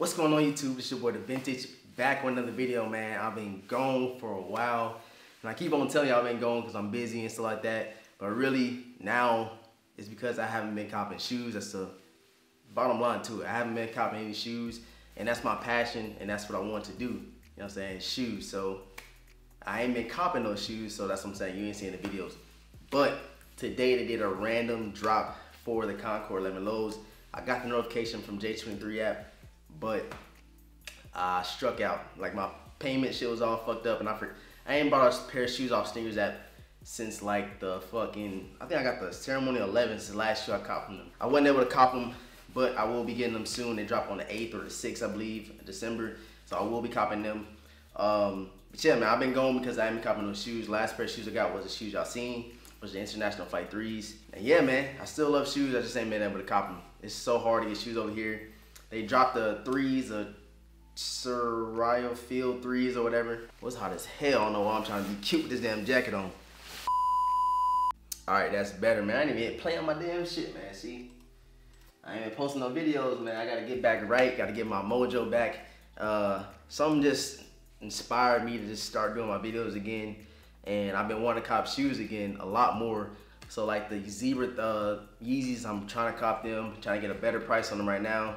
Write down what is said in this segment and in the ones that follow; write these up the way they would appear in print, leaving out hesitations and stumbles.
What's going on YouTube? It's your boy DeVintage back with another video, man. I've been gone for a while. And I keep on telling y'all I've been gone because I'm busy and stuff like that. But really now it's because I haven't been copping shoes. That's the bottom line to it. I haven't been copping any shoes. And that's my passion and that's what I want to do. You know what I'm saying? Shoes. So I ain't been copping those shoes, so that's what I'm saying. You ain't seeing the videos. But today they did a random drop for the Concord 11 lows. I got the notification from J23 app. But I struck out. Like my payment shit was all fucked up, and I ain't bought a pair of shoes off Snkrs app since like the fucking, I think I got the ceremony 11 since the last shoe I copped from them. I wasn't able to cop them, but I will be getting them soon. They drop on the 8th or the 6th, I believe, December. So I will be copping them. But yeah, man, I've been going because I ain't been copping those shoes. Last pair of shoes I got was the shoes y'all seen, was the International Flight 3s. And yeah, man, I still love shoes. I just ain't been able to cop them. It's so hard to get shoes over here. They dropped the 3s, the Surreal Field 3s or whatever. What's hot as hell? I don't know why I'm trying to be cute with this damn jacket on. Alright, that's better, man. I didn't even play on my damn shit, man. See? I ain't been posting no videos, man. I gotta get back right. Gotta get my mojo back. Something just inspired me to just start doing my videos again. And I've been wanting to cop shoes again a lot more. So like the Zebra Yeezys, I'm trying to cop them. Trying to get a better price on them right now.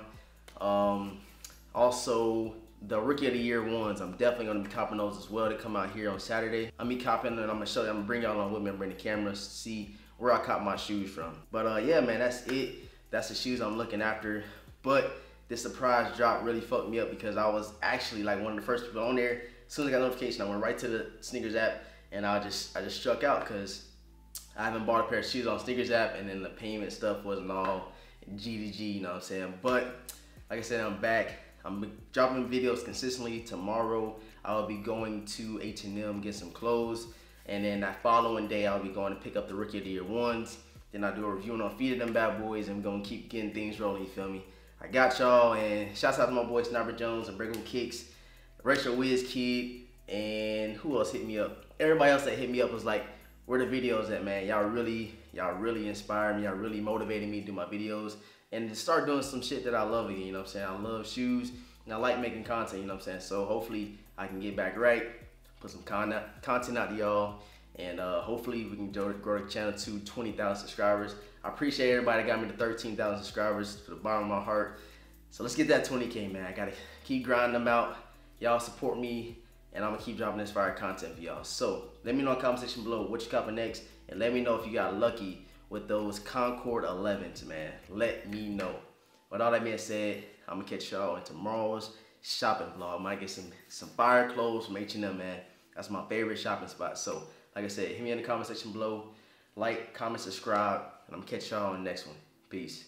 Also the Rookie of the Year ones, I'm definitely gonna be copping those as well. They come out here on Saturday. I'm be copping and I'm gonna show you, I'm gonna bring y'all on with me and bring the cameras to see where I cop my shoes from. But yeah, man, that's it. That's the shoes I'm looking after. But this surprise drop really fucked me up because I was actually like one of the first people on there. As soon as I got a notification, I went right to the Snkrs app and I just struck out because I haven't bought a pair of shoes on Snkrs app, and then the payment stuff wasn't all G to G, you know what I'm saying? But like I said, I'm back. I'm dropping videos consistently. Tomorrow, I'll be going to H&M, get some clothes. And then that following day, I'll be going to pick up the Rookie of the Year ones. Then I'll do a review on feed of them bad boys, and we're going to keep getting things rolling, you feel me? I got y'all, and shouts out to my boy Sniper Jones and Breakable Kicks, Retro Wiz Kid, and who else hit me up? Everybody else that hit me up was like, where the videos at, man? Y'all really inspired me. Y'all really motivated me to do my videos and to start doing some shit that I love again, you know what I'm saying? I love shoes and I like making content, you know what I'm saying? So hopefully I can get back right, put some content out to y'all, and hopefully we can grow the channel to 20,000 subscribers. I appreciate everybody that got me to 13,000 subscribers from the bottom of my heart. So let's get that 20K, man. I gotta keep grinding them out. Y'all support me, and I'm gonna keep dropping this fire content for y'all. So let me know in the comment section below what you copping next, and let me know if you got lucky with those Concord 11s, man. Let me know. With all that being said, I'm gonna catch y'all in tomorrow's shopping vlog. I might get some fire clothes from H&M, man. That's my favorite shopping spot. So like I said, hit me in the comment section below. Like, comment, subscribe, and I'm gonna catch y'all in the next one. Peace.